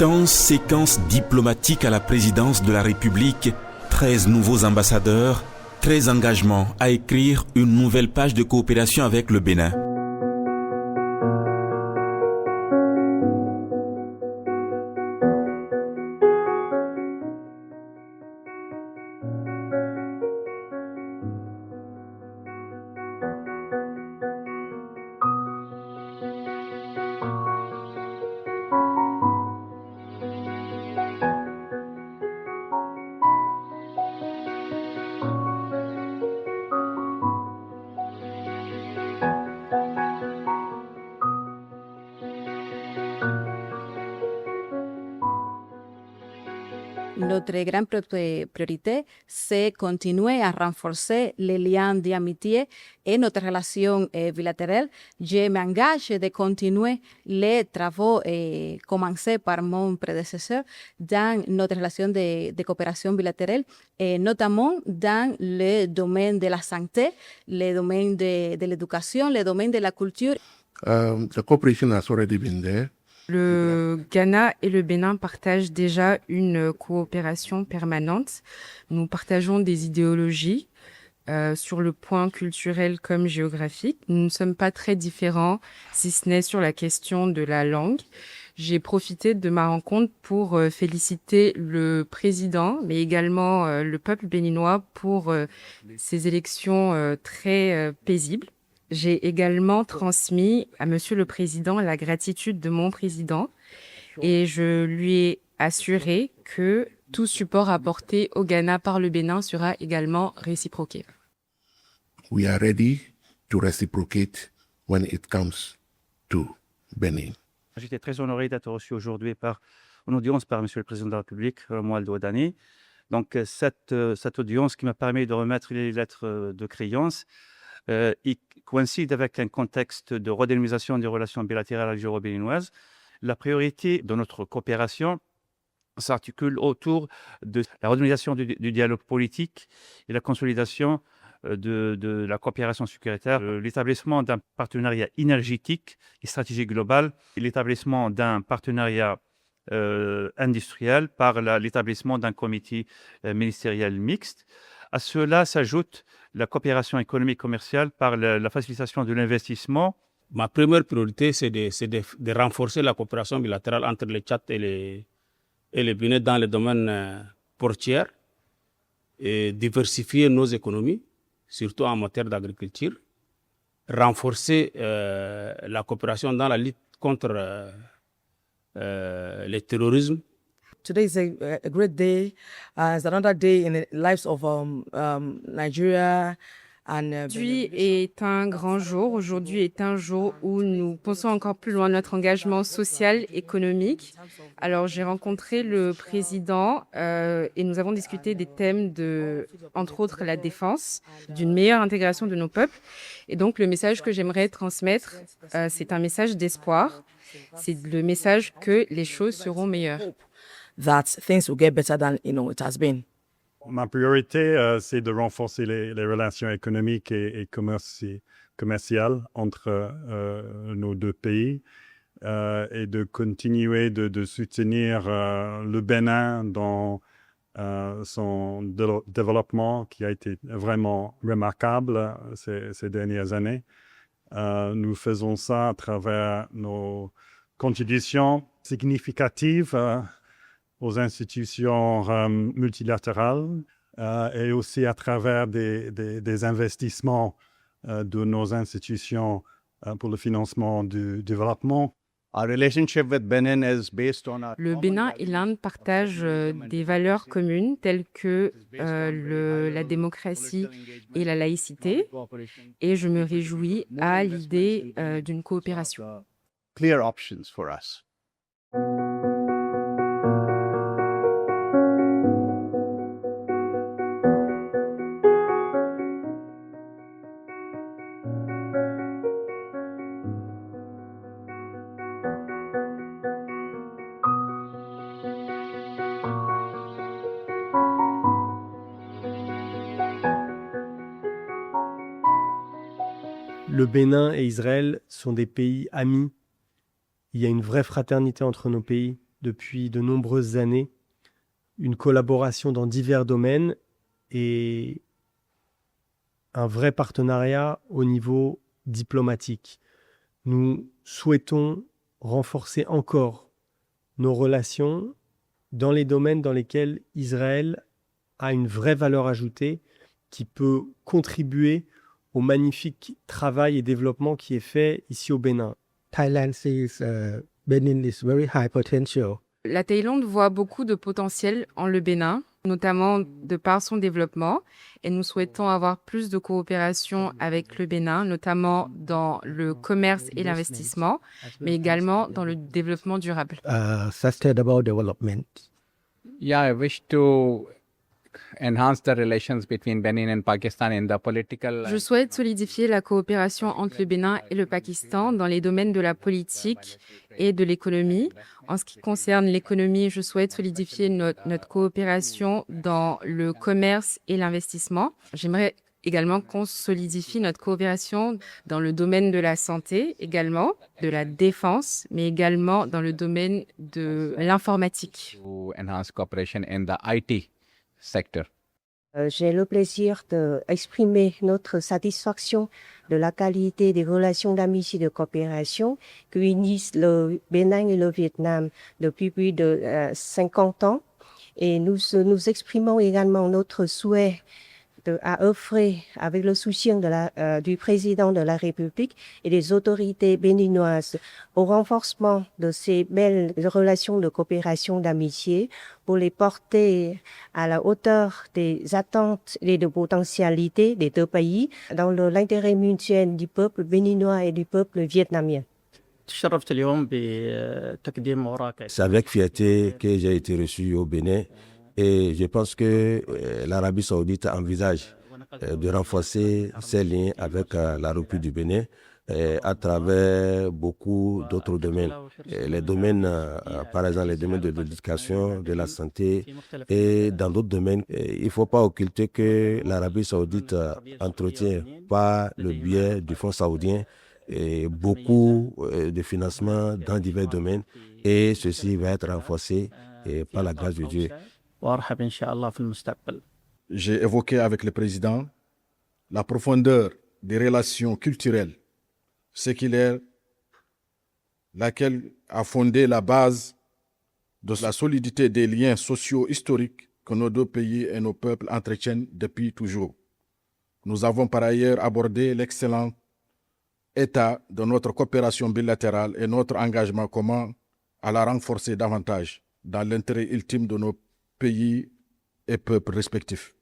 Intense séquence diplomatique à la présidence de la République, 13 nouveaux ambassadeurs, 13 engagements à écrire une nouvelle page de coopération avec le Bénin. Notre grande priorité, c'est continuer à renforcer les liens d'amitié et notre relation bilatérale. Je m'engage de continuer les travaux commencés par mon prédécesseur dans notre relation de coopération bilatérale, et notamment dans le domaine de la santé, le domaine de l'éducation, le domaine de la culture. The cooperation has already been there. Le Ghana et le Bénin partagent déjà une coopération permanente. Nous partageons des idéologies sur le point culturel comme géographique. Nous ne sommes pas très différents, si ce n'est sur la question de la langue. J'ai profité de ma rencontre pour féliciter le président, mais également le peuple béninois pour ces élections très paisibles. J'ai également transmis à Monsieur le Président la gratitude de mon président et je lui ai assuré que tout support apporté au Ghana par le Bénin sera également réciproqué. We are ready to reciprocate when it comes to Benin. J'étais très honoré d'être reçu aujourd'hui en audience par Monsieur le Président de la République, Romuald Wadani. Donc cette audience qui m'a permis de remettre les lettres de créance il coïncide avec un contexte de redynamisation des relations bilatérales algéro-béninoises. La priorité de notre coopération s'articule autour de la redynamisation du dialogue politique et la consolidation de la coopération sécuritaire, l'établissement d'un partenariat énergétique et stratégique global, et l'établissement d'un partenariat industriel par l'établissement d'un comité ministériel mixte. À cela s'ajoute la coopération économique commerciale par la facilitation de l'investissement. Ma première priorité, c'est de renforcer la coopération bilatérale entre le Tchad et le Bénin dans le domaine portuaire et diversifier nos économies, surtout en matière d'agriculture, renforcer la coopération dans la lutte contre le terrorisme. Today is a great day. It's another day in the lives of Nigeria. Aujourd'hui est un grand jour. Aujourd'hui est un jour où nous pensons encore plus loin notre engagement social, économique. Alors, j'ai rencontré le président et nous avons discuté des thèmes de, entre autres, la défense, d'une meilleure intégration de nos peuples. Et donc, le message que j'aimerais transmettre, c'est un message d'espoir. C'est le message que les choses seront meilleures. That things will get better than it has been. Ma priorité, c'est de renforcer les relations économiques et commerciales entre nos deux pays et de continuer de soutenir le Bénin dans son développement qui a été vraiment remarquable ces dernières années. Nous faisons ça à travers nos contributions significatives aux institutions multilatérales et aussi à travers des investissements de nos institutions pour le financement du développement. Le Bénin et l'Inde partagent des valeurs communes telles que la démocratie et la laïcité, et je me réjouis à l'idée d'une coopération. Clear options for us. Le Bénin et Israël sont des pays amis. Il y a une vraie fraternité entre nos pays. depuis de nombreuses années une collaboration dans divers domaines et un vrai partenariat au niveau diplomatique. Nous souhaitons renforcer encore nos relations dans les domaines dans lesquels Israël a une vraie valeur ajoutée qui peut contribuer au magnifique travail et développement qui est fait ici au Bénin. Thailand sees Benin is very high potential. La Thaïlande voit beaucoup de potentiel en le Bénin, notamment de par son développement, et nous souhaitons avoir plus de coopération avec le Bénin, notamment dans le commerce et l'investissement, mais également dans le développement durable. Sustainable development. Yeah, I wish to enhance the relations between Benin and Pakistan in the political. Je souhaite solidifier la coopération entre le Bénin et le Pakistan dans les domaines de la politique et de l'économie. En ce qui concerne l'économie, je souhaite solidifier notre coopération dans le commerce et l'investissement. J'aimerais également qu'on solidifie notre coopération dans le domaine de la santé, également de la défense, mais également dans le domaine de l'informatique. To enhance cooperation in the IT sector. J'ai le plaisir d'exprimer notre satisfaction de la qualité des relations d'amitié et de coopération qui unissent le Bénin et le Vietnam depuis plus de 50 ans. Et nous exprimons également notre souhait à œuvrer avec le soutien du président de la République et des autorités béninoises au renforcement de ces belles relations de coopération d'amitié pour les porter à la hauteur des attentes et des potentialités des deux pays dans l'intérêt mutuel du peuple béninois et du peuple vietnamien. C'est avec fierté que j'ai été reçu au Bénin. Et je pense que l'Arabie saoudite envisage de renforcer ses liens avec la République du Bénin à travers beaucoup d'autres domaines. Les domaines, par exemple, les domaines de l'éducation, de la santé et dans d'autres domaines. Il ne faut pas occulter que l'Arabie saoudite entretient par le biais du Fonds saoudien beaucoup de financement dans divers domaines et ceci va être renforcé par la grâce de Dieu. J'ai évoqué avec le président la profondeur des relations culturelles séculaires, laquelle a fondé la base de la solidité des liens sociaux historiques que nos deux pays et nos peuples entretiennent depuis toujours. Nous avons par ailleurs abordé l'excellent état de notre coopération bilatérale et notre engagement commun à la renforcer davantage dans l'intérêt ultime de nos pays et peuples respectifs.